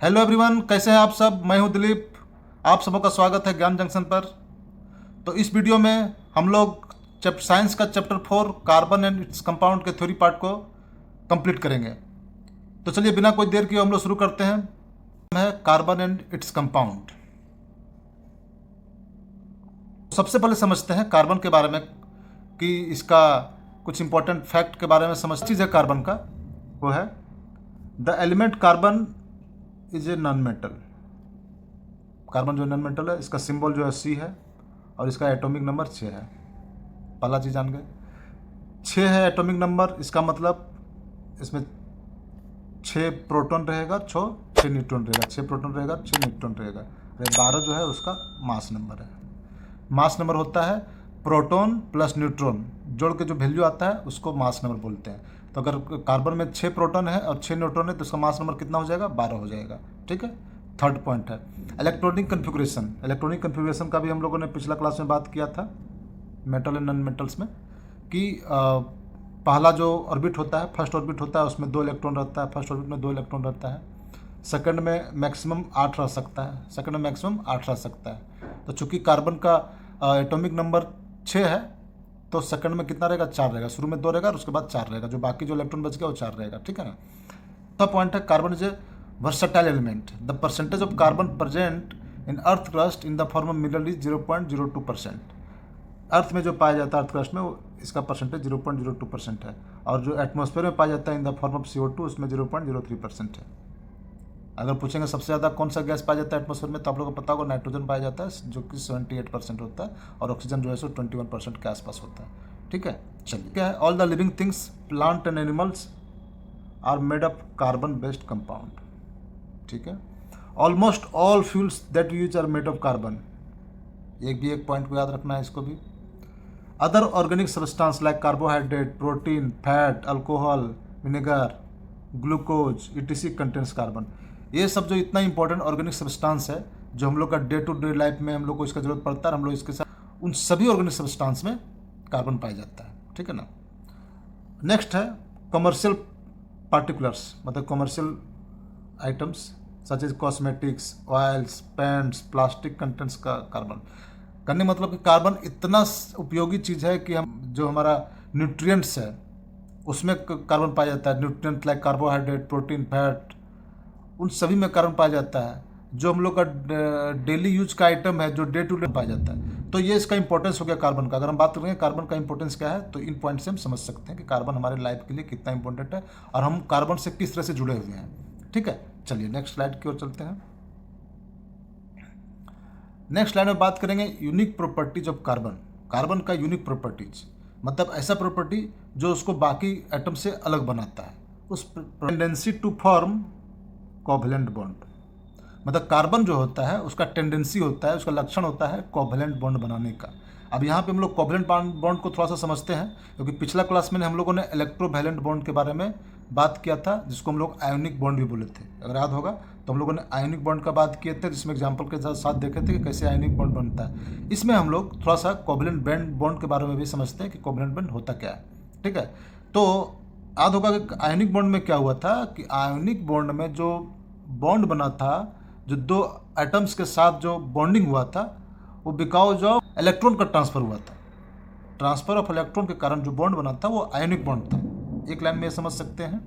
Hello everyone, कैसे हैं आप सब। मैं हूं दिलीप। आप सबों का स्वागत है ज्ञान जंक्शन पर। तो इस वीडियो में हम लोग साइंस का chapter 4 carbon and its compound के थ्योरी पार्ट को कंप्लीट करेंगे। तो चलिए बिना कोई देर किए हम लोग शुरू करते हैं। है कार्बन एंड इट्स कंपाउंड। सबसे पहले समझते हैं कार्बन के बारे में कि इसका कुछ इंपॉर्टेंट फैक्ट के बारे में समझ। चीज़ है कार्बन का, वो है the element carbon is a non metal. Carbon जो नॉन मेटल है, इसका सिंबल जो है सी है और इसका एटॉमिक नंबर 6 है। पहला चीज़ जान गए, 6 है एटॉमिक नंबर। इसका मतलब इसमें 6 प्रोटॉन रहेगा, 6 न्यूट्रॉन रहेगा। 6 प्रोटॉन रहेगा, 6 न्यूट्रॉन रहेगा। 12 जो है उसका मास नंबर है। मास नंबर होता है प्रोटॉन प्लस न्यूट्रॉन जोड़ के जो वैल्यू आता है उसको मास नंबर बोलते हैं। तो अगर कार्बन में 6 प्रोटॉन है और 6 न्यूट्रॉन है तो उसका मास नंबर कितना हो जाएगा? 12 हो जाएगा। ठीक है। थर्ड पॉइंट है इलेक्ट्रॉनिक कन्फिगरेशन। इलेक्ट्रॉनिक कन्फिगरेशन का भी हम लोगों ने पिछला क्लास में बात किया था मेटल एंड नॉन मेटल्स में कि पहला जो ऑर्बिट होता है, फर्स्ट ऑर्बिट होता है, उसमें 2 इलेक्ट्रॉन रहता है। फर्स्ट ऑर्बिट में 2 इलेक्ट्रॉन रहता है। सेकंड में मैक्सिमम 8 रह सकता है। सेकंड में मैक्सिमम 8 रह सकता है। तो चूंकि कार्बन का एटॉमिक नंबर 6 है तो सेकंड में कितना रहेगा? 4 रहेगा। शुरू में 2 रहेगा और उसके बाद 4 रहेगा। जो बाकी जो इलेक्ट्रॉन बच गया वो 4 रहेगा। ठीक है ना। तो पॉइंट है carbon is a versatile element. The percentage of carbon present in earth crust in the form of mineral is 0.02%. अर्थ में जो पाया जाता है अर्थ क्रस्ट में वो इसका परसेंटेज 0.02% है। और जो एटमॉस्फेयर में पाया जाता है in the form of CO2 उसमें 0.03% है। अगर पूछेंगे सबसे ज़्यादा कौन सा गैस पाया जाता है एटमॉस्फेयर में, तो आप लोगों को पता होगा नाइट्रोजन पाया जाता है जो कि 78% होता है और ऑक्सीजन जो है सो 21% के आसपास होता है। ठीक है। चलिए क्या है, all the living things plant and animals are made of carbon based compound. ठीक है। Almost all fuels that use are made of carbon. एक पॉइंट को याद रखना है इसको भी। Other organic substance like carbohydrate, protein, fat, alcohol, vinegar, glucose ETC contains carbon. ये सब जो इतना इंपॉर्टेंट ऑर्गेनिक सब्सटेंस है जो हम लोग का डे टू डे लाइफ में हम लोग को इसका जरूरत पड़ता है, हम लोग इसके साथ उन सभी ऑर्गेनिक सब्सटेंस में कार्बन पाया जाता है। ठीक है ना। नेक्स्ट है कमर्शियल पार्टिकुलर्स, मतलब commercial items such as cosmetics, oils, paints, plastic contents का कार्बन। करने मतलब कि कार्बन इतना उपयोगी चीज़ है कि हम जो हमारा न्यूट्रिएंट्स है उसमें कार्बन पाया जाता है। Nutrient like carbohydrate, protein, fat, उन सभी में कार्बन पाया जाता है। जो हम लोग का डेली यूज का आइटम है जो डे टू डे पाया जाता है। तो ये इसका इंपॉर्टेंस हो गया कार्बन का। अगर हम बात करेंगे कार्बन का इंपॉर्टेंस क्या है तो इन पॉइंट से हम समझ सकते हैं कि कार्बन हमारे लाइफ के लिए कितना इंपॉर्टेंट है और हम कार्बन से किस तरह से जुड़े हुए हैं। ठीक है। चलिए नेक्स्ट स्लाइड की ओर चलते हैं। नेक्स्ट स्लाइड में बात करेंगे unique properties of carbon. Carbon का यूनिक प्रॉपर्टीज मतलब ऐसा प्रॉपर्टी जो उसको बाकी एटम से अलग बनाता है। उस tendency to form covalent bond, मतलब कार्बन जो होता है उसका टेंडेंसी होता है, उसका लक्षण होता है कोवैलेंट बॉन्ड बनाने का। अब यहाँ पे हम लोग कोवैलेंट बॉन्ड को थोड़ा सा समझते हैं क्योंकि पिछला क्लास में हम लोगों ने इलेक्ट्रोवैलेंट बॉन्ड के बारे में बात किया था जिसको हम लोग आयोनिक बॉन्ड भी बोले थे। अगर याद होगा तो हम लोगों ने आयोनिक बॉन्ड का बात किए थे जिसमें एग्जाम्पल के साथ देखे थे कि कैसे आयोनिक बॉन्ड बनता है। इसमें हम लोग थोड़ा सा कोवैलेंट बॉन्ड के बारे में भी समझते हैं कि कोवैलेंट बॉन्ड होता क्या है। ठीक है। तो याद होगा कि आयोनिक बॉन्ड में क्या हुआ था कि आयोनिक बॉन्ड में जो बॉन्ड बना था, जो 2 एटम्स के साथ जो बॉन्डिंग हुआ था वो बिकॉज ऑफ इलेक्ट्रॉन का ट्रांसफर हुआ था। ट्रांसफर ऑफ इलेक्ट्रॉन के कारण जो बॉन्ड बना था वो आयोनिक बॉन्ड था। एक लाइन में ये समझ सकते हैं।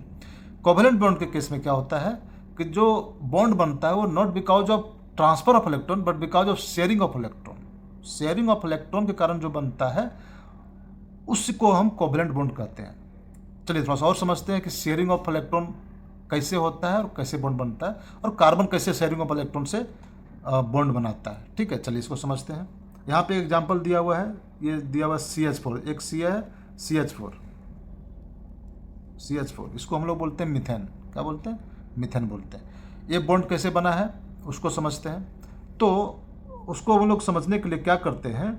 कोवैलेंट बॉन्ड के केस में क्या होता है कि जो बॉन्ड बनता है वो not because of transfer of electron but because of sharing of electron. Sharing of electron के कारण जो बनता है उसको हम कोवैलेंट बॉन्ड कहते हैं। चलिए थोड़ा सा और समझते हैं कि शेयरिंग ऑफ इलेक्ट्रॉन कैसे होता है और कैसे बॉन्ड बनता है और कार्बन कैसे शेयरिंग ऑफ इलेक्ट्रॉन से बॉन्ड बनाता है। ठीक है। चलिए इसको समझते हैं। यहाँ पे एग्जांपल दिया हुआ है, ये दिया हुआ CH4, एक C है CH4, इसको हम लोग बोलते हैं मीथेन। क्या बोलते हैं? मीथेन बोलते हैं। ये बॉन्ड कैसे बना है उसको समझते हैं। तो उसको हम लोग समझने के लिए क्या करते हैं,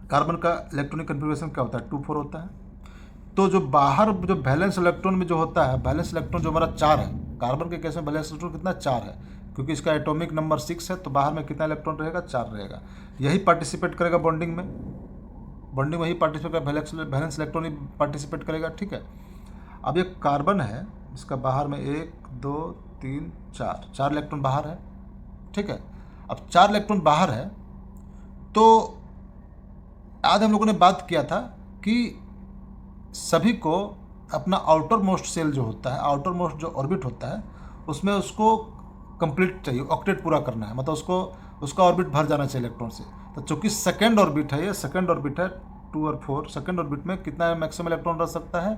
कार्बन का इलेक्ट्रॉनिक कन्फिगरेशन क्या होता है? 2,4 होता है। तो जो बाहर जो वैलेंस इलेक्ट्रॉन में जो होता है, वैलेंस इलेक्ट्रॉन जो हमारा 4 है, कार्बन के केस में वैलेंस इलेक्ट्रॉन कितना? 4 है क्योंकि इसका एटॉमिक नंबर 6 है। तो बाहर में कितना इलेक्ट्रॉन रहेगा? 4 रहेगा। यही पार्टिसिपेट करेगा बॉन्डिंग में, बॉन्डिंग में ही पार्टिसिपेट करेगा, वैलेंस इलेक्ट्रॉन ही पार्टिसिपेट करेगा। ठीक है। अब ये कार्बन है, इसका बाहर में 1 2 3 4, 4 इलेक्ट्रॉन बाहर है, ठीक है। अब 4 इलेक्ट्रॉन बाहर है तो आज हम लोगों ने बात किया था कि सभी को अपना आउटर मोस्ट सेल जो होता है, आउटर मोस्ट जो ऑर्बिट होता है, उसमें उसको कंप्लीट चाहिए, ऑक्टेट पूरा करना है, मतलब उसका ऑर्बिट भर जाना चाहिए इलेक्ट्रॉन से। तो चूंकि सेकेंड ऑर्बिट है, ये सेकेंड ऑर्बिट है 2 और 4, सेकेंड ऑर्बिट में कितना मैक्सिमम इलेक्ट्रॉन रह सकता है,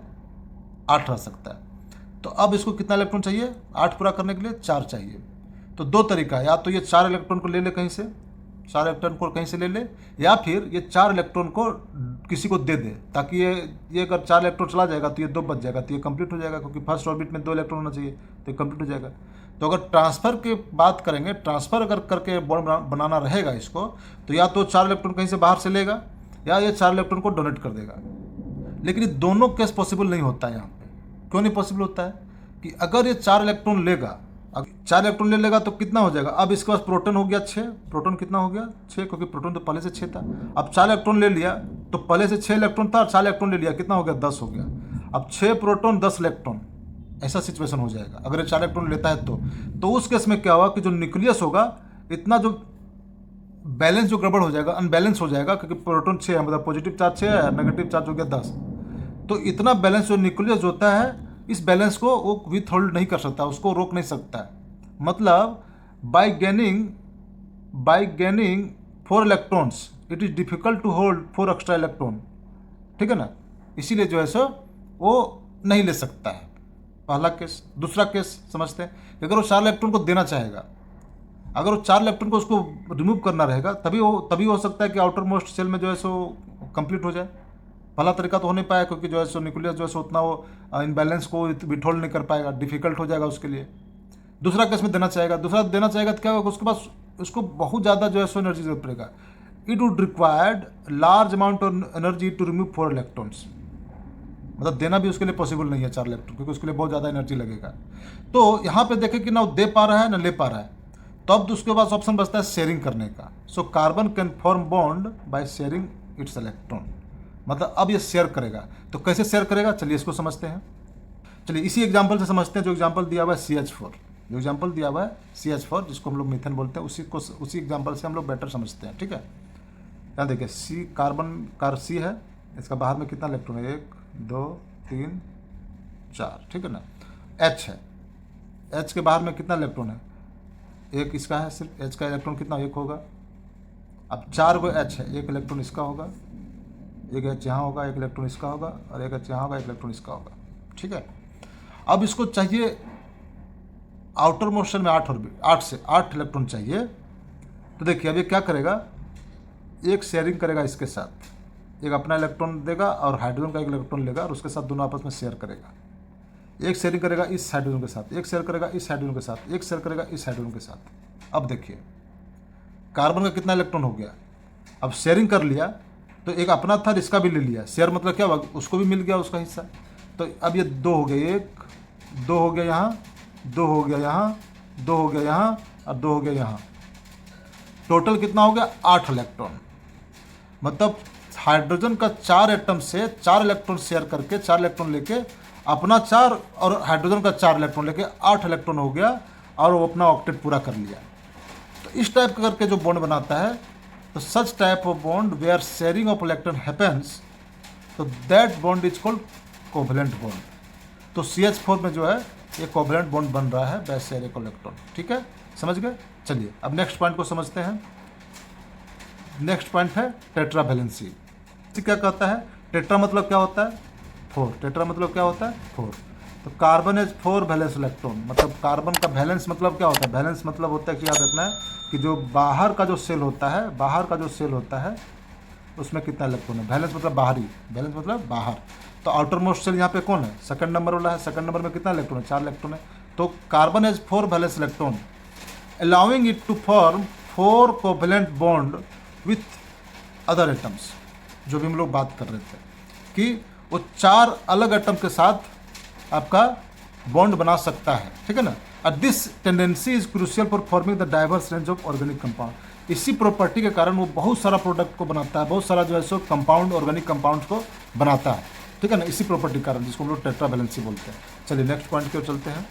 8 रह सकता है। तो अब इसको कितना इलेक्ट्रॉन चाहिए, 8 पूरा करने के लिए 4 चाहिए। तो 2 तरीका है, या तो ये 4 इलेक्ट्रॉन को ले ले कहीं से, 4 इलेक्ट्रॉन को कहीं से ले ले, या फिर ये 4 इलेक्ट्रॉन को किसी को दे दे, ताकि ये अगर 4 इलेक्ट्रॉन चला जाएगा तो ये 2 बच जाएगा, तो ये कंप्लीट हो जाएगा, क्योंकि फर्स्ट ऑर्बिट में 2 इलेक्ट्रॉन होना चाहिए, तो ये कंप्लीट हो जाएगा। तो अगर ट्रांसफ़र की बात करेंगे, ट्रांसफ़र अगर करके बॉन्ड बनाना रहेगा इसको, तो या तो 4 इलेक्ट्रॉन कहीं से बाहर से लेगा, या ये 4 इलेक्ट्रॉन को डोनेट कर देगा। लेकिन ये दोनों केस पॉसिबल नहीं होता है यहाँ पे। क्यों नहीं पॉसिबल होता है कि अगर ये 4 इलेक्ट्रॉन लेगा, 4 इलेक्ट्रॉन ले लेगा तो कितना हो जाएगा, अब इसके पास प्रोटॉन हो गया 6, प्रोटॉन कितना हो गया 6, क्योंकि प्रोटॉन तो पहले से 6 था। अब 4 इलेक्ट्रॉन ले लिया तो पहले से 6 इलेक्ट्रॉन था, 4 इलेक्ट्रॉन ले लिया, कितना हो गया 10 हो गया। अब 6 प्रोटॉन 10 इलेक्ट्रॉन, ऐसा सिचुएशन हो जाएगा अगर ये 4 इलेक्ट्रॉन लेता है तो उस केस में क्या होगा कि जो न्यूक्लियस होगा, इतना जो बैलेंस जो गड़बड़ हो जाएगा, अनबैलेंस हो जाएगा, क्योंकि प्रोटॉन 6 है, मतलब पॉजिटिव चार्ज 6 है, नेगेटिव चार्ज हो गया 10। तो इतना बैलेंस जो न्यूक्लियस होता है, इस बैलेंस को वो विथ होल्ड नहीं कर सकता, उसको रोक नहीं सकता है। मतलब by gaining 4 electrons it is difficult to hold 4 extra electron, ठीक है ना। इसीलिए जो है सो वो नहीं ले सकता है, पहला केस। दूसरा केस समझते हैं, अगर वो 4 इलेक्ट्रॉन को देना चाहेगा, अगर वो 4 इलेक्ट्रॉन को उसको रिमूव करना रहेगा, तभी हो सकता है कि आउटर मोस्ट सेल में जो है सो कंप्लीट हो जाए। पहला तरीका तो हो नहीं पाया, क्योंकि जो है सो न्यूक्लियस जो है सो उतना वो इनबैलेंस को विथहोल्ड नहीं कर पाएगा, डिफिकल्ट हो जाएगा उसके लिए। दूसरा केस में देना चाहेगा, तो क्या होगा, उसके पास उसको बहुत ज़्यादा जो है सो एनर्जी जरूरत पड़ेगा। It would required large amount of energy to remove 4 electrons, मतलब देना भी उसके लिए पॉसिबल नहीं है 4 इलेक्ट्रॉन, क्योंकि उसके लिए बहुत ज़्यादा एनर्जी लगेगा। तो यहाँ पे देखें कि ना वो दे पा रहा है ना ले पा रहा है, तो अब उसके पास ऑप्शन बचता है शेयरिंग करने का। So carbon can form bond by sharing it's electron, मतलब अब ये शेयर करेगा। तो कैसे शेयर करेगा, चलिए इसको समझते हैं। चलिए इसी एग्जाम्पल से समझते हैं, जो एग्जाम्पल दिया हुआ है CH4, जो एग्जाम्पल दिया हुआ है CH4, जिसको हम लोग मीथेन बोलते हैं, उसी एग्जाम्पल से हम लोग बेटर समझते हैं, ठीक है। यहाँ देखिए C है, इसका बाहर में कितना इलेक्ट्रॉन है, 1 2 3 4, ठीक है ना। H है, H के बाहर में कितना इलेक्ट्रॉन है, 1 इसका है, सिर्फ H का इलेक्ट्रॉन कितना 1 होगा। अब 4 गो H है, 1 इलेक्ट्रॉन इसका होगा, 1 H यहाँ होगा, 1 इलेक्ट्रॉन इसका होगा, और 1 H यहाँ होगा, 1 इलेक्ट्रॉन इसका होगा, ठीक है। अब इसको चाहिए आउटर मोस्ट सेल में 8 इलेक्ट्रॉन चाहिए। तो देखिए अब ये क्या करेगा, एक शेयरिंग करेगा इसके साथ, एक अपना इलेक्ट्रॉन देगा और हाइड्रोजन का 1 इलेक्ट्रॉन लेगा, और उसके साथ दोनों आपस में शेयर करेगा। एक शेयरिंग करेगा इस हाइड्रोजन के साथ, एक शेयर करेगा इस हाइड्रोजन के साथ, एक शेयर करेगा इस हाइड्रोजन के साथ। अब देखिए कार्बन का कितना इलेक्ट्रॉन हो गया, अब शेयरिंग कर लिया तो एक अपना था, इसका भी ले लिया, शेयर मतलब क्या हुआ, उसको भी मिल गया उसका हिस्सा। तो अब ये 2 हो गए, 1 2 हो गया यहाँ, 2 हो गया यहाँ, 2 हो गया यहाँ, और 2 हो गया यहाँ। टोटल कितना हो गया 8 इलेक्ट्रॉन। मतलब हाइड्रोजन का 4 एटम से 4 इलेक्ट्रॉन शेयर करके 4 इलेक्ट्रॉन लेके अपना 4 और हाइड्रोजन का 4 इलेक्ट्रॉन लेके 8 इलेक्ट्रॉन हो गया, और वो अपना ऑक्टेट पूरा कर लिया। तो इस टाइप का करके जो बॉन्ड बनाता है, तो such type of bond where sharing of electron happens, तो that bond is called covalent bond. तो CH4 में जो है ये कोवैलेंट बॉन्ड बन रहा है बाय शेयरिंग ऑफ इलेक्ट्रॉन, ठीक है, समझ गए। चलिए अब नेक्स्ट पॉइंट को समझते हैं। नेक्स्ट पॉइंट है टेट्रा वैलेंसी। क्या कहता है, टेट्रा मतलब क्या होता है 4, टेट्रा मतलब क्या होता है 4। तो कार्बन इज 4 वैलेंस इलेक्ट्रॉन, मतलब कार्बन का वैलेंस मतलब क्या होता है, वैलेंस मतलब होता है कि याद रखना है कि जो बाहर का जो सेल होता है, उसमें कितना इलेक्ट्रॉन है। वैलेंस मतलब बाहरी, वैलेंस मतलब बाहर। तो आउटर मोस्ट सेल यहाँ पे कौन है, सेकंड नंबर वाला है, सेकंड नंबर में कितना इलेक्ट्रॉन है, 4 इलेक्ट्रॉन है। तो carbon has 4 valence electron allowing it to form 4 covalent bond with other atoms, जो भी हम लोग बात कर रहे थे कि वो 4 अलग एटम के साथ आपका बॉन्ड बना सकता है, ठीक है ना। और this tendency is crucial for forming the diverse range of organic compound. इसी प्रॉपर्टी के कारण वो बहुत सारा प्रोडक्ट को बनाता है, बहुत सारा जो है सो कंपाउंड, ऑर्गेनिक कंपाउंड को बनाता है, ठीक है ना, इसी प्रॉपर्टी के कारण, जिसको हम लोग टेट्रा वैलेंसी बोलते हैं। चलिए नेक्स्ट पॉइंट की ओर चलते हैं।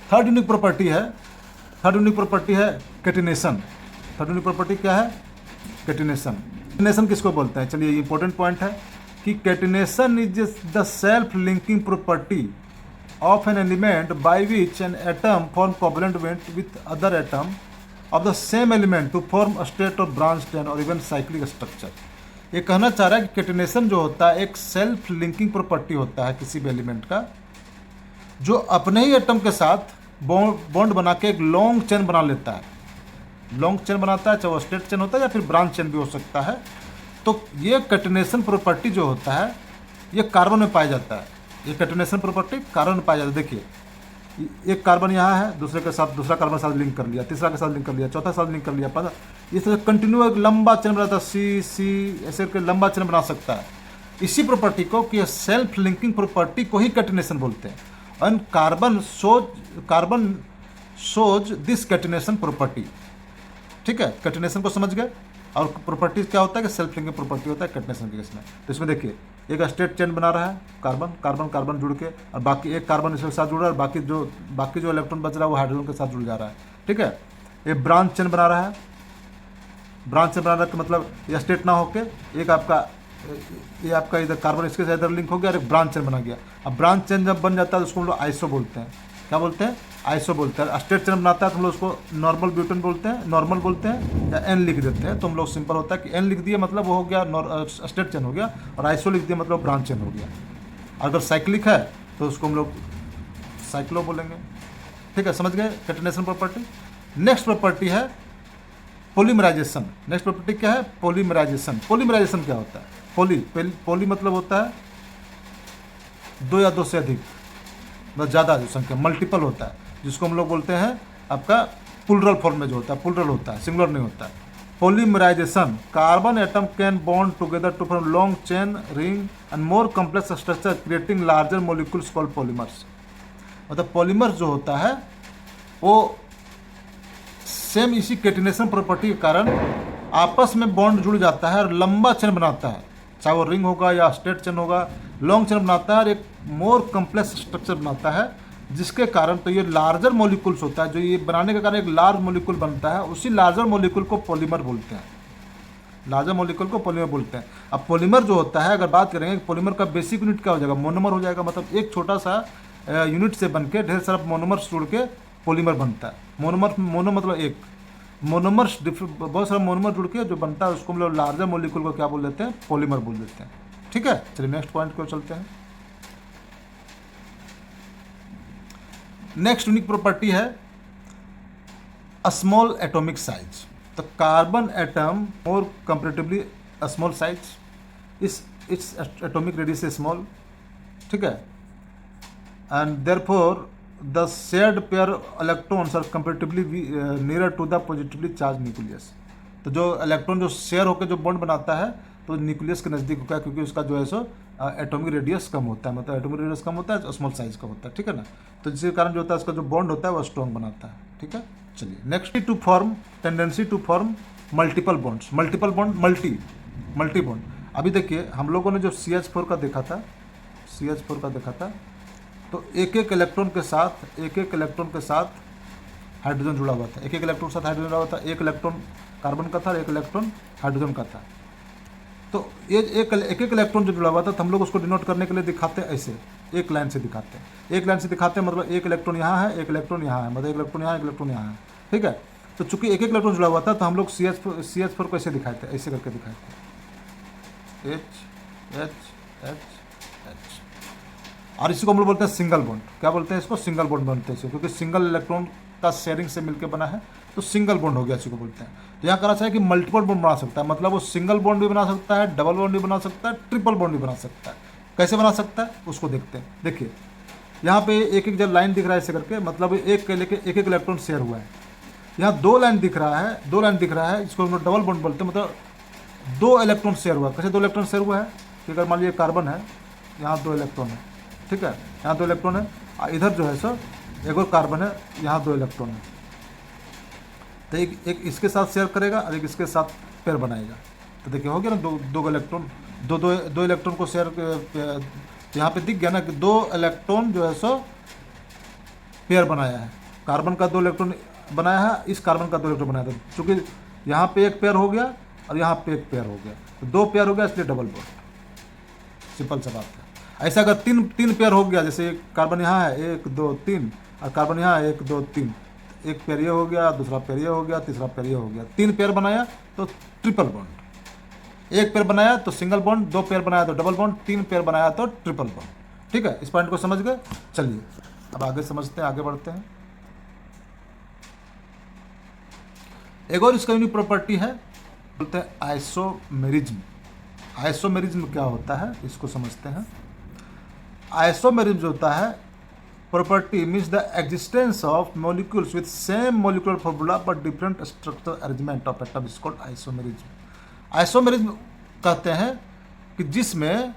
थर्ड यूनिक प्रॉपर्टी है, थर्ड यूनिक प्रॉपर्टी है कैटिनेशन। थर्ड यूनिक प्रॉपर्टी क्या है? कैटिनेशन। कैटिनेशन किसको बोलते हैं? चलिए, ये इंपॉर्टेंट पॉइंट है कि catenation is the self linking property of an element by which an atom form covalent bond with other atom of the same element to form straight or branch chain or even cyclic structure. ये कहना चाह रहा है कि catenation जो होता है एक सेल्फ लिंकिंग प्रॉपर्टी होता है किसी भी एलिमेंट का, जो अपने ही एटम के साथ बॉन्ड बना के एक लॉन्ग चेन बना लेता है। लॉन्ग चेन बनाता है, चाहे वो स्ट्रेट चेन होता है या फिर ब्रांच चेन भी हो सकता है। तो ये कैटिनेशन प्रॉपर्टी जो होता है ये कार्बन में पाया जाता है। ये कैटिनेशन प्रॉपर्टी कार्बन में पाया जाता है। देखिए, एक कार्बन यहाँ है, दूसरे के साथ दूसरा कार्बन साथ लिंक कर लिया, तीसरा के साथ लिंक कर लिया, चौथा साथ लिंक कर लिया, पाँच, इस तरह कंटिन्यू एक लंबा चेन बनाता है, सी ऐसे करके लंबा चेन बना सकता है। इसी प्रॉपर्टी को कि सेल्फ लिंकिंग प्रॉपर्टी को ही कैटिनेशन बोलते हैं। And carbon shows this catenation property. ठीक है, कैटिनेशन को समझ गए। और प्रॉपर्टी क्या होता है कि सेल्फ लिंकिंग प्रॉपर्टी होता है कैटिनेशन के केस में। तो इसमें देखिए, एक स्ट्रेट चेन बना रहा है कार्बन, कार्बन कार्बन जुड़ के, और बाकी एक कार्बन इसके साथ जुड़ रहा है, और बाकी जो इलेक्ट्रॉन बच रहा है वो हाइड्रोजन के साथ जुड़ जा रहा है। ठीक है, ये ब्रांच चेन बना रहा है। ब्रांच चेन बना रहा है तो मतलब ये स्ट्रेट ना होके एक आपका इधर कार्बन इसके साथ इधर लिंक हो गया और एक ब्रांच चेन बना गया। अब ब्रांच चेन जब बन जाता है तो उसको हम लोग आइसो बोलते हैं। क्या बोलते हैं? आइसो बोलते हैं। स्ट्रेट चेन बनाता है तो हम लोग उसको नॉर्मल ब्यूटेन बोलते हैं, नॉर्मल बोलते हैं, या एन लिख देते हैं। तो हम लोग सिंपल होता है कि एन लिख दिए मतलब वो हो गया स्ट्रेट चेन हो गया, और आइसो लिख दिया मतलब ब्रांच चेन हो गया। अगर साइक्लिक है तो उसको हम लोग साइक्लो बोलेंगे। ठीक है, समझ गए कैटिनेशन प्रॉपर्टी। नेक्स्ट प्रॉपर्टी है पॉलीमराइजेशन। नेक्स्ट प्रॉपर्टी क्या है? पॉलीमराइजेशन। पॉलीमराइजेशन क्या होता है? पॉली मतलब होता है दो या दो से अधिक, मतलब ज़्यादा जो संख्या, मल्टीपल होता है, जिसको हम लोग बोलते हैं आपका प्लूरल फॉर्म में जो होता है, प्लूरल होता है, सिंगुलर नहीं होता है। Polymerization, carbon atom can bond together to form long chain ring and more complex structure creating larger molecules called polymers. मतलब पॉलीमर्स जो होता है वो सेम इसी कैटिनेशन प्रॉपर्टी के कारण आपस में बॉन्ड जुड़ जाता है और लंबा चेन बनाता है, चाहे वो रिंग होगा या स्ट्रेट चेन होगा, लॉन्ग चेन बनाता है और एक मोर कॉम्प्लेक्स स्ट्रक्चर बनाता है, जिसके कारण तो ये लार्जर मॉलिक्यूल्स होता है। जो ये बनाने के कारण एक लार्ज मॉलिक्यूल बनता है, उसी लार्जर मॉलिक्यूल को पॉलीमर बोलते हैं। लार्जर मॉलिक्यूल को पॉलीमर बोलते हैं। अब पॉलीमर जो होता है, अगर बात करेंगे पॉलीमर का बेसिक यूनिट क्या हो जाएगा? मोनोमर हो जाएगा। मतलब एक छोटा सा यूनिट से बन के ढेर सारा मोनोमर्स जुड़ के पॉलीमर बनता है। मोनो मतलब एक, मोनोमर्स बहुत सारा मोनोमर जुड़ के जो बनता है उसको हम लोग लार्जर मॉलिक्यूल को क्या बोल देते हैं? पॉलीमर बोल देते हैं। ठीक है, चलिए नेक्स्ट पॉइंट को चलते हैं। नेक्स्ट यूनिक प्रॉपर्टी है स्मॉल एटॉमिक साइज। तो carbon atom more comparatively small size, its atomic radius is small. ठीक है, and therefore the shared pair electrons are comparatively near to the positively charge nucleus. तो जो electron जो share होकर जो bond बनाता है तो न्यूक्लियस के नज़दीक होता है, क्योंकि उसका जो है सो एटॉमिक रेडियस कम होता है। मतलब एटॉमिक रेडियस कम होता है, स्मॉल साइज का होता है। ठीक है ना, तो जिसके कारण जो होता है उसका जो बॉन्ड होता है वो स्ट्रॉन्ग बनाता है। ठीक है, चलिए next to form tendency to form multiple bonds. Multiple bond, multi bond. अभी देखिए हम लोगों ने जो CH4 का देखा था, CH4 का देखा था, तो एक एक इलेक्ट्रॉन के साथ हाइड्रोजन जुड़ा हुआ था। एक एक इलेक्ट्रॉन के साथ हाइड्रोजन जुड़ा हुआ था। एक इलेक्ट्रॉन कार्बन का था और एक इलेक्ट्रॉन हाइड्रोजन का था। तो ये एक इलेक्ट्रॉन जो जुड़ा हुआ था तो हम लोग उसको डिनोट करने के लिए दिखाते हैं ऐसे, एक लाइन से दिखाते हैं। एक लाइन से दिखाते हैं मतलब एक इलेक्ट्रॉन यहाँ है, एक इलेक्ट्रॉन यहाँ है, मतलब एक इलेक्ट्रॉन यहाँ, एक इलेक्ट्रॉन यहाँ है। ठीक है, तो चूंकि एक इलेक्ट्रॉन जुड़ा हुआ था तो हम लोग CH4 को ऐसे दिखाए थे, ऐसे करके दिखाए थे, H। और इसी को हम लोग बोलते हैं सिंगल बॉन्ड। क्या बोलते हैं इसको? सिंगल बॉन्ड बनते हैं, क्योंकि सिंगल इलेक्ट्रॉन का शेयरिंग से मिलकर बना है तो सिंगल बॉन्ड हो गया, इसी को बोलते हैं। तो यहाँ कहना चाहिए कि मल्टीपल बॉन्ड बना सकता है, मतलब वो सिंगल बॉन्ड भी बना सकता है, डबल बॉन्ड भी बना सकता है, ट्रिपल बॉन्ड भी बना सकता है। कैसे बना सकता है उसको देखते हैं। देखिए यहाँ पे एक एक जब लाइन दिख रहा है ऐसे करके, मतलब एक एक इलेक्ट्रॉन शेयर हुआ है। यहाँ दो लाइन दिख रहा है, इसको हम लोग डबल बॉन्ड बोलते हैं, मतलब दो इलेक्ट्रॉन शेयर हुआ। कैसे दो इलेक्ट्रॉन शेयर हुआ है कि अगर मान लीजिए कार्बन है, यहाँ दो इलेक्ट्रॉन है। ठीक है, यहाँ दो इलेक्ट्रॉन है, इधर जो है सो एक और कार्बन है, यहाँ दो इलेक्ट्रॉन है। तो एक इसके साथ शेयर करेगा और एक इसके साथ पेयर बनाएगा। तो देखिए हो गया ना, दो इलेक्ट्रॉन, दो इलेक्ट्रॉन को शेयर, यहाँ पे दिख गया ना कि दो इलेक्ट्रॉन जो है सो पेयर बनाया है, कार्बन का 2 इलेक्ट्रॉन बनाया है, इस कार्बन का 2 इलेक्ट्रॉन बनाया था, चूँकि यहाँ पे एक पेयर हो गया और यहाँ पे एक पेयर हो गया, तो 2 पेयर हो गया, इसलिए डबल बॉन्ड। सिंपल सा बात है। ऐसा अगर तीन पेयर हो गया, जैसे कार्बन यहाँ है 1 2 3 और कार्बन यहाँ है 1 2 3, एक पेयर ये हो गया, दूसरा पेयर ये हो गया, तीसरा पेयर ये हो गया, 3 पेयर बनाया तो ट्रिपल बॉन्ड, 1 पेयर बनाया तो सिंगल बॉन्ड, 2 पेयर बनाया तो डबल बॉन्ड, 3 पेयर बनाया तो ट्रिपल बॉन्ड। ठीक है, इस पॉइंट को समझ गए। चलिए अब आगे समझते हैं, आगे बढ़ते हैं। एक और इसका यूनिक प्रॉपर्टी है, बोलते हैं आइसोमेरिज्म। आइसोमेरिज्म क्या होता है इसको समझते हैं। आइसोमेरिज्म जो होता है property means the existence of molecules with same molecular formula but different structural arrangement of atom is called isomerism. Isomerism कहते हैं कि जिसमें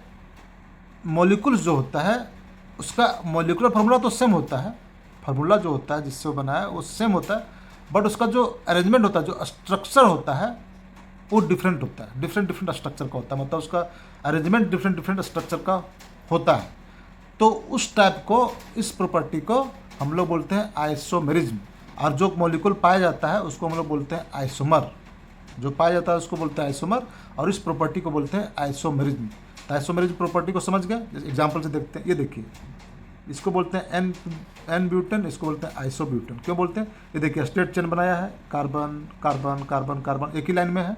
मॉलिक्यूल्स जो होता है उसका मॉलिक्यूलर फार्मूला तो सेम होता है, फार्मूला जो होता है जिससे वो बना है वो सेम होता है, बट उसका जो अरेंजमेंट होता है, जो स्ट्रक्चर होता है वो डिफरेंट होता है, डिफरेंट स्ट्रक्चर का होता है, मतलब उसका अरेंजमेंट डिफरेंट स्ट्रक्चर का होता है। तो उस टाइप को, इस प्रॉपर्टी को हम लोग बोलते हैं आइसोमेरिज्म। और जो मॉलिक्यूल पाया जाता है उसको हम लोग बोलते हैं आइसोमर, जो पाया जाता है उसको बोलते हैं आइसोमर, और इस प्रॉपर्टी को बोलते हैं आइसोमेरिज्म। तो आइसोमेरिज्म प्रॉपर्टी को समझ गए, एग्जाम्पल से देखते हैं। ये देखिए, इसको बोलते हैं एन ब्यूटेन, इसको बोलते हैं आइसोब्यूटेन। क्यों बोलते हैं? ये देखिए स्ट्रेट चेन बनाया है, कार्बन कार्बन कार्बन कार्बन एक ही लाइन में है,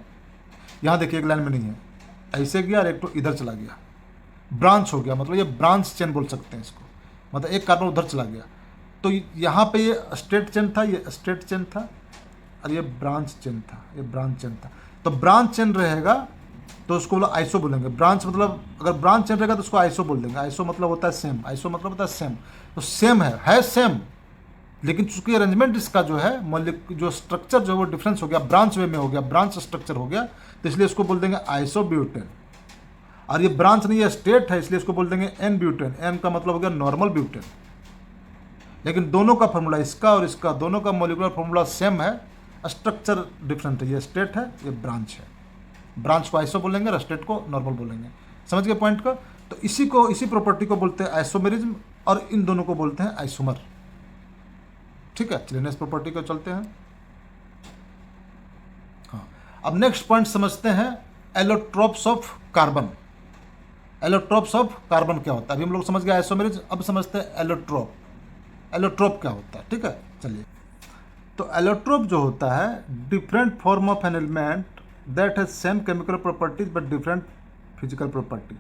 यहाँ देखिए एक लाइन में नहीं है, ऐसे गया और एक तो इधर चला गया, ब्रांच हो गया, मतलब ये ब्रांच चेन बोल सकते हैं इसको, मतलब एक कार्बन उधर चला गया। तो यहाँ पे ये स्ट्रेट चेन था, ये स्ट्रेट चेन था, और ये ब्रांच चेन था, ये ब्रांच चेन था। तो ब्रांच चेन रहेगा तो उसको बोला आइसो बोलेंगे। ब्रांच मतलब अगर ब्रांच चेन रहेगा तो उसको आइसो बोल देंगे। आइसो मतलब होता है सेम, आइसो मतलब होता है सेम। तो सेम है सेम, लेकिन चूंकि अरेंजमेंट इसका जो है जो स्ट्रक्चर जो है वो डिफरेंस हो गया, ब्रांच वे में हो गया, ब्रांच स्ट्रक्चर हो गया, तो इसलिए इसको बोल देंगे आइसोब्यूटेन। और ये ब्रांच नहीं है, स्ट्रेट है, इसलिए इसको बोल देंगे एन ब्यूटेन। एन का मतलब हो गया नॉर्मल ब्यूटेन। लेकिन दोनों का फॉर्मूला, इसका और इसका, दोनों का मॉलिक्यूलर फॉर्मूला सेम है, स्ट्रक्चर डिफरेंट है। ये स्ट्रेट है, ये ब्रांच है। ब्रांच को आइसो बोलेंगे और स्ट्रेट को नॉर्मल बोलेंगे। समझ गए पॉइंट का? तो इसी प्रॉपर्टी को बोलते हैं आइसोमेरिज्म, और इन दोनों को बोलते हैं आइसोमर। ठीक है, चलिए नेक्स्ट प्रॉपर्टी को चलते हैं। हाँ, अब नेक्स्ट पॉइंट समझते हैं allotropes of carbon. Allotropes of carbon क्या होता है? अभी हम लोग समझ गए आइसोमेरिज्म, अब समझते हैं एलोट्रोप। एलोट्रोप क्या होता है? ठीक है, चलिए। तो एलोट्रोप जो होता है different form of an element that has same chemical properties but different physical property.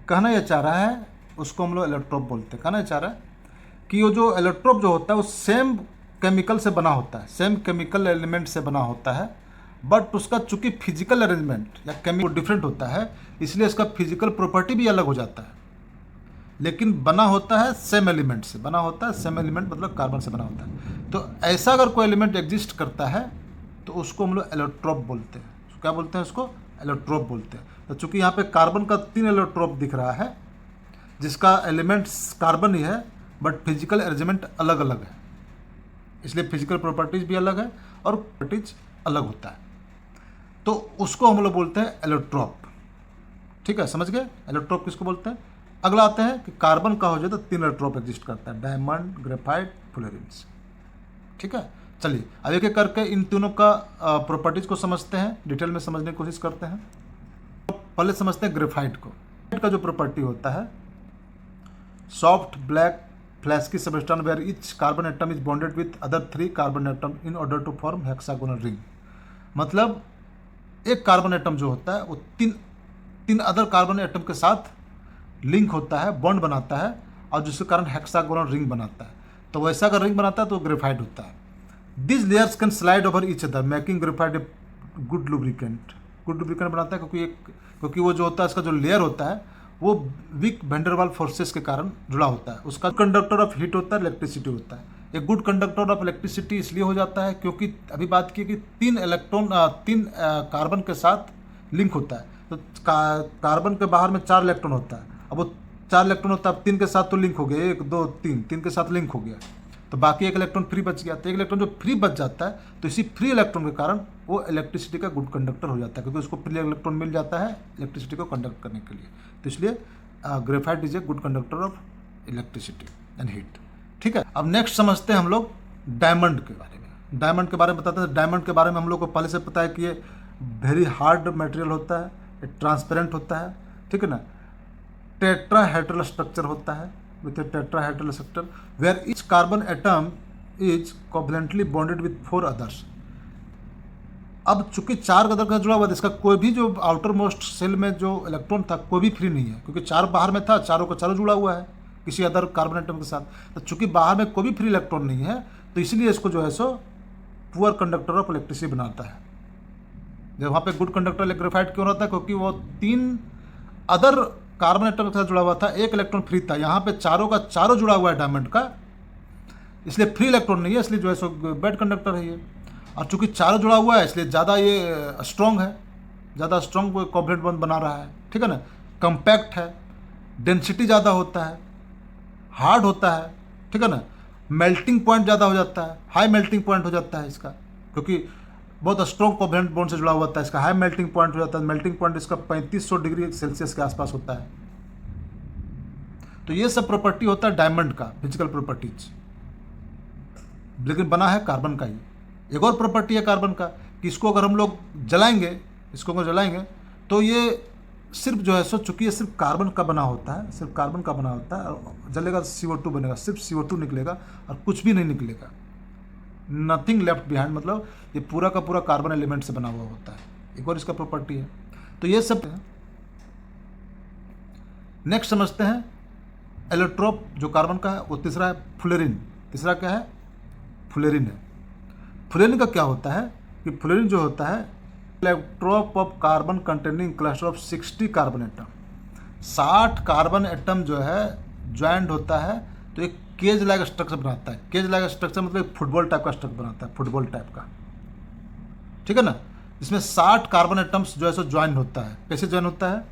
कहना यह चाह रहा है, उसको हम लोग एलोट्रोप बोलते हैं। कहना यह चाह रहा है कि वो जो एलोट्रोप जो होता है वो सेम केमिकल से बना होता है, सेम केमिकल एलिमेंट से बना होता है, बट उसका चूंकि फिजिकल अरेंजमेंट या केमिकल डिफरेंट होता है, इसलिए इसका फिजिकल प्रॉपर्टी भी अलग हो जाता है। लेकिन बना होता है सेम एलिमेंट से, बना होता है सेम एलिमेंट मतलब कार्बन से बना होता है। तो ऐसा अगर कोई एलिमेंट एग्जिस्ट करता है तो उसको हम लोग एलोट्रोप बोलते हैं। क्या बोलते हैं उसको? एलोट्रोप बोलते हैं। तो चूंकि यहाँ पे कार्बन का 3 एलोट्रोप दिख रहा है, जिसका एलिमेंट्स कार्बन ही है बट फिजिकल अरेंजमेंट अलग अलग है, इसलिए फिजिकल प्रॉपर्टीज भी अलग है और प्रॉपर्टीज अलग होता है, तो उसको हम लोग बोलते हैं एलोट्रोप। ठीक है, समझ गए एलोट्रोप किसको बोलते हैं? अगला आते हैं कि कार्बन का हो जाए तो 3 एलोट्रोप एग्जिस्ट करता है, डायमंड, ग्रेफाइट, फ्लोरीन्स। ठीक है, चलिए अब एक एक करके इन तीनों का प्रॉपर्टीज को समझते हैं, डिटेल में समझने की कोशिश करते हैं। पहले समझते हैं ग्रेफाइट को। ग्रेफाइट का जो प्रॉपर्टी होता है, soft black flaky substance where each carbon atom is bonded with other 3 carbon atom in order to form hexagonal ring. मतलब एक कार्बन एटम जो होता है वो तीन अदर कार्बन एटम के साथ लिंक होता है, बॉन्ड बनाता है, और जिसके कारण हेक्सागोनल रिंग बनाता है। तो वैसा अगर रिंग बनाता है तो ग्रेफाइट होता है। This layers can slide over each other making graphite a good lubricant. Good lubricant बनाता है क्योंकि वो जो होता है, इसका जो लेयर होता है वो वीक वेंडरवाल फोर्सेस के कारण जुड़ा होता है। उसका कंडक्टर ऑफ हीट होता है, इलेक्ट्रिसिटी होता है। एक गुड कंडक्टर ऑफ इलेक्ट्रिसिटी इसलिए हो जाता है क्योंकि अभी बात की कि 3 कार्बन के साथ लिंक होता है। तो कार्बन के बाहर में 4 इलेक्ट्रॉन होता है, अब वो 4 इलेक्ट्रॉन होता है, अब 3 के साथ तो लिंक हो गया, 1 2 3 के साथ लिंक हो गया, तो बाकी 1 इलेक्ट्रॉन फ्री बच गया। तो 1 इलेक्ट्रॉन जो फ्री बच जाता है, तो इसी फ्री इलेक्ट्रॉन के कारण वो इलेक्ट्रिसिटी का गुड कंडक्टर हो जाता है, क्योंकि उसको फ्री इलेक्ट्रॉन मिल जाता है इलेक्ट्रिसिटी को कंडक्ट करने के लिए। तो इसलिए graphite is a good conductor of electricity and heat. ठीक है। अब नेक्स्ट समझते हैं हम लोग डायमंड के बारे में। डायमंड के बारे में बताते हैं। डायमंड के बारे में हम लोग को पहले से पता है कि ये वेरी हार्ड मटेरियल होता है, ये ट्रांसपेरेंट होता है, ठीक है ना। टेट्राहेड्रल स्ट्रक्चर होता है, with a tetrahedral structure where each carbon atom is covalently bonded with 4 others. अब चूंकि 4 अदर का जुड़ा हुआ था, इसका कोई भी जो आउटर मोस्ट सेल में जो इलेक्ट्रॉन था कोई भी फ्री नहीं है, क्योंकि 4 बाहर में था, चारों का चारों जुड़ा हुआ है किसी अदर कार्बन एटम के साथ। तो चूंकि बाहर में कोई भी फ्री इलेक्ट्रॉन नहीं है, तो इसलिए इसको जो है so poor conductor of electricity बनाता है। जब वहाँ पे गुड कंडक्टर ग्रेफाइट क्यों रहता है? क्योंकि वो 3 अदर कार्बन एटम के साथ जुड़ा हुआ था, एक इलेक्ट्रॉन फ्री था। यहाँ पे चारों का चारों जुड़ा हुआ है डायमंड का, इसलिए फ्री इलेक्ट्रॉन नहीं है, इसलिए जो है सो बैड कंडक्टर है ये। और चूंकि चारों जुड़ा हुआ है इसलिए ज़्यादा ये स्ट्रॉन्ग है, ज़्यादा स्ट्रॉन्ग कोवैलेंट बॉन्ड बना रहा है, ठीक है ना। कम्पैक्ट है, डेंसिटी ज़्यादा होता है, हार्ड होता है, ठीक है ना। मेल्टिंग पॉइंट ज़्यादा हो जाता है, हाई मेल्टिंग पॉइंट हो जाता है इसका, क्योंकि बहुत स्ट्रॉन्ग कोवैलेंट बॉन्ड से जुड़ा हुआ होता है। इसका हाई मेल्टिंग पॉइंट हो जाता है। मेल्टिंग पॉइंट इसका 3500 डिग्री सेल्सियस के आसपास होता है। तो ये सब प्रॉपर्टी होता है डायमंड का, फिजिकल प्रॉपर्टीज। लेकिन बना है कार्बन का ही। एक और प्रॉपर्टी है कार्बन का कि इसको अगर हम लोग जलाएंगे, इसको अगर जलाएंगे तो ये सिर्फ जो है सो, चूंकि ये सिर्फ कार्बन का बना होता है, सिर्फ कार्बन का बना होता है, और जलेगा CO2 बनेगा, सिर्फ CO2 निकलेगा और कुछ भी नहीं निकलेगा। नथिंग लेफ्ट बिहाइंड, मतलब ये पूरा का पूरा कार्बन एलिमेंट से बना हुआ होता है। एक और इसका प्रॉपर्टी है। तो ये सब है। नेक्स्ट समझते हैं एलोट्रोप जो कार्बन का है, वो तीसरा है फ्लोरीन। तीसरा क्या है? फ्लोरीन है। फ्लोरीन का क्या होता है कि फ्लोरीन जो होता है allotrope of carbon containing cluster of 60 carbon atom. 60 carbon atom जो है ज्वाइंट होता है तो एक केज लाइक स्ट्रक्चर बनाता है। केज लाइक स्ट्रक्चर मतलब फुटबॉल टाइप का स्ट्रक्चर बनाता है, फुटबॉल टाइप का, ठीक है ना। इसमें 60 कार्बन एटम्स जो है सो ज्वाइन होता है। कैसे ज्वाइन होता है?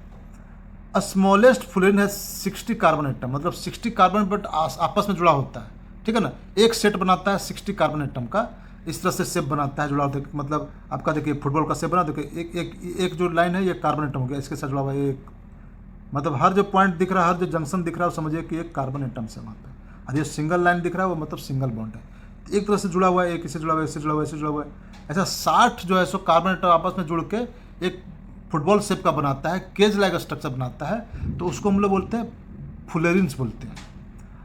स्मॉलेस्ट फ्लोरीन है 60 कार्बन एटम, मतलब 60 कार्बन बट आपस में जुड़ा होता है, ठीक है ना। एक सेट बनाता है 60 कार्बन एटम का, इस तरह से शेप बनाता है, जुड़ा होता है। मतलब आपका देखिए फुटबॉल का शेप बना, देखिए एक जो लाइन है ये कार्बन एटम हो गया, इसके साथ जुड़ा हुआ है एक, मतलब हर जो पॉइंट दिख रहा है, हर जो जंक्शन दिख रहा है, समझिए कि एक कार्बन एटम से वहाँ पे। और ये सिंगल लाइन दिख रहा है वो मतलब सिंगल बॉन्ड है। एक तरह से जुड़ा हुआ है, एक इससे जुड़ा हुआ है, इससे जुड़ा हुआ है, इससे जुड़ा हुआ है। ऐसा 60 जो है सो कार्बन एटम आपस में जुड़ के एक फुटबॉल शेप का बनाता है, केज लाइक स्ट्रक्चर बनाता है। तो उसको हम लोग बोलते हैं फ्लोरीन्स बोलते हैं।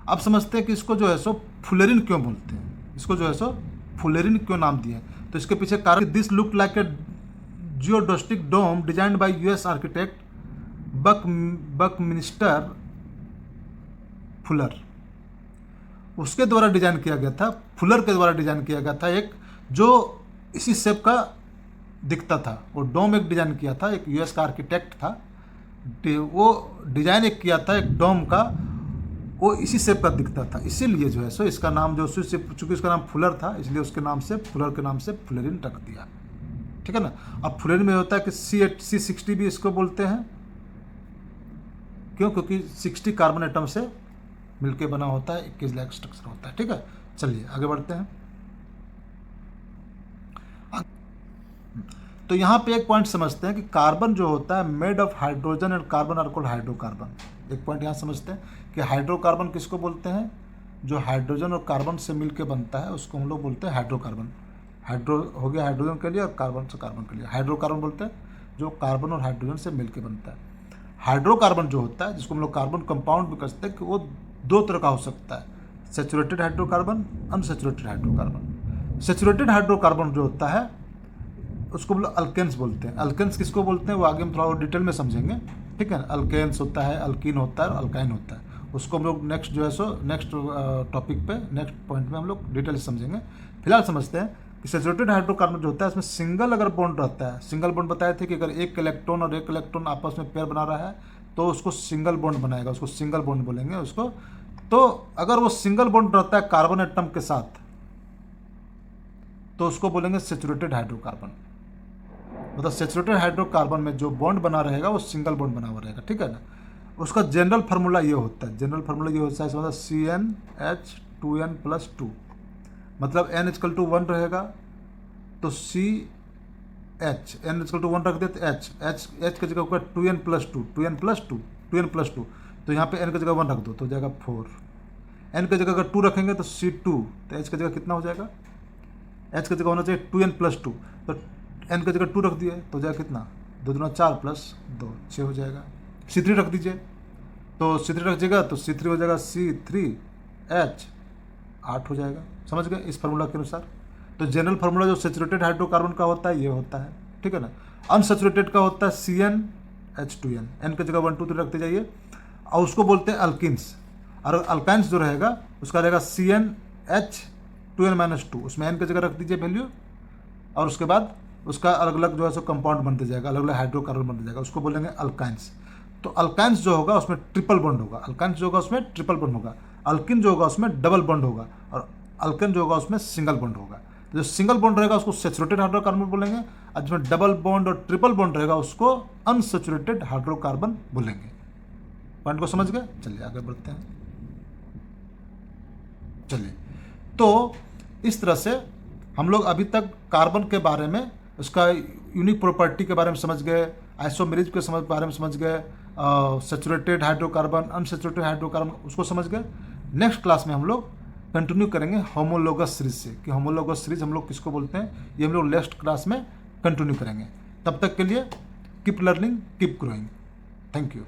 अब समझते हैं कि इसको जो है सो फ्लोरीन क्यों बोलते हैं, इसको जो है सो फ्लोरीन क्यों नाम दिया। तो इसके पीछे कारण, this look like a geodesic dome designed by US architect Buckminster Fuller. उसके द्वारा डिजाइन किया गया था, फुलर के द्वारा डिजाइन किया गया था, एक जो इसी शेप का दिखता था। वो डोम एक डिजाइन किया था, एक US का आर्किटेक्ट था, वो डिजाइन एक किया था एक डोम का, वो इसी शेप का दिखता था। इसीलिए जो है सो इसका नाम जो चूंकि उसका नाम फुलर था, इसलिए उसके नाम से, फुलर के नाम से फ्लोरीन रख दिया, ठीक है ना। अब फ्लोरीन में होता है कि C60 भी इसको बोलते हैं। क्यों? क्योंकि 60 कार्बन एटम से मिलके बना होता है, एक केज लाइक स्ट्रक्चर होता है, ठीक है। चलिए आगे बढ़ते हैं। तो यहाँ पे एक पॉइंट समझते हैं कि कार्बन जो होता है made of hydrogen and carbon are called hydrocarbon. एक पॉइंट यहाँ समझते हैं कि हाइड्रोकार्बन किसको बोलते हैं? जो हाइड्रोजन और कार्बन से मिलके बनता है उसको हम लोग बोलते हैं हाइड्रोकार्बन। हाइड्रो हो गया हाइड्रोजन के लिए और कार्बन से कार्बन के लिए हाइड्रोकार्बन बोलते हैं, जो कार्बन और हाइड्रोजन से मिलके बनता है। हाइड्रोकार्बन जो होता है, जिसको हम लोग कार्बन कंपाउंड भी कहते हैं, कि वो 2 तरह का हो सकता है, saturated hydrocarbon, unsaturated hydrocarbon. Saturated hydrocarbon जो होता है उसको हम लोग अल्केन्स बोलते हैं। अल्केन्स किसको बोलते हैं वो आगे हम थोड़ा और डिटेल में समझेंगे, ठीक है। अल्केन्स होता है, अल्कीन होता है और अल्काइन होता है। उसको हम लोग नेक्स्ट जो है सो नेक्स्ट टॉपिक पे, नेक्स्ट पॉइंट में हम लोग डिटेल से समझेंगे। फिलहाल समझते हैं कि सैचुरेटेड हाइड्रोकार्बन जो होता है इसमें सिंगल अगर बॉन्ड रहता है, सिंगल बॉन्ड बताए थे कि अगर एक इलेक्ट्रॉन और एक इलेक्ट्रॉन आपस में पेयर बना रहा है तो उसको सिंगल बॉन्ड बनाएगा, उसको सिंगल बॉन्ड बोलेंगे उसको। तो अगर वो सिंगल बॉन्ड रहता है कार्बन एटम के साथ तो उसको बोलेंगे सैचुरेटेड हाइड्रोकार्बन। मतलब सैचुरेटेड हाइड्रोकार्बन में जो बॉन्ड बना रहेगा वो सिंगल बॉन्ड बना हुआ रहेगा, ठीक है ना। उसका जनरल फार्मूला ये होता है, जनरल फार्मूला ये होता है, मतलब CnH2n+2, मतलब n=1 रहेगा तो CH, n=1 रख देते H की जगह होगा 2n+2, 2n+2, 2n+2, तो यहाँ पे n की जगह 1 रख दो तो हो जाएगा 4। N की जगह अगर 2 रखेंगे तो C2, तो H की जगह कितना हो जाएगा, H की जगह होना चाहिए 2n+2, तो N की जगह 2 रख दिए तो जाएगा कितना, 2 दूना 4 + 2 6 हो जाएगा। C3 रख दीजिए, तो C3 रख जाएगा तो C3 हो जाएगा C3H 8 हो जाएगा। समझ गए इस फार्मूला के अनुसार। तो जनरल फार्मूला जो सैचुरेटेड हाइड्रोकार्बन का होता है ये होता है, ठीक है ना। अनसैचुरेटेड का होता है CnH2n, N की जगह 1 2 3 रखते जाइए, और उसको बोलते हैं अल्किन्स। और अल्काइंस जो रहेगा उसका रहेगा CnH2n-2, उसमें N की जगह रख दीजिए वैल्यू, और उसके बाद उसका अलग अलग जो है सो कंपाउंड बनते जाएगा, अलग अलग हाइड्रोकार्बन बनते जाएगा, उसको बोलेंगे अल्काइंस। तो अल्काइंस जो होगा उसमें ट्रिपल बॉन्ड होगा, अल्काइंस जो होगा उसमें ट्रिपल बॉन्ड होगा, अल्किन जो होगा उसमें डबल बॉन्ड होगा, और अल्केन जो होगा उसमें सिंगल बॉन्ड होगा। तो जो सिंगल बॉन्ड रहेगा उसको सैचुरेटेड हाइड्रोकार्बन बोलेंगे, और जिसमें डबल बॉन्ड और ट्रिपल बॉन्ड रहेगा उसको अनसैचुरेटेड हाइड्रोकार्बन बोलेंगे। पॉइंट को समझ गए? चलिए आगे बढ़ते हैं। चलिए, तो इस तरह से हम लोग अभी तक कार्बन के बारे में, उसका यूनिक प्रॉपर्टी के बारे में समझ गए, आइसोमेरिज के बारे में समझ गए, सैचुरेटेड हाइड्रोकार्बन, अनसैचुरेटेड हाइड्रोकार्बन उसको समझ गए। नेक्स्ट क्लास में हम लोग कंटिन्यू करेंगे होमोलोगस सीरीज से, कि होमोलोगस सीरीज हम लोग किसको बोलते हैं, ये हम लोग नेक्स्ट क्लास में कंटिन्यू करेंगे। तब तक के लिए keep learning, keep growing. Thank you.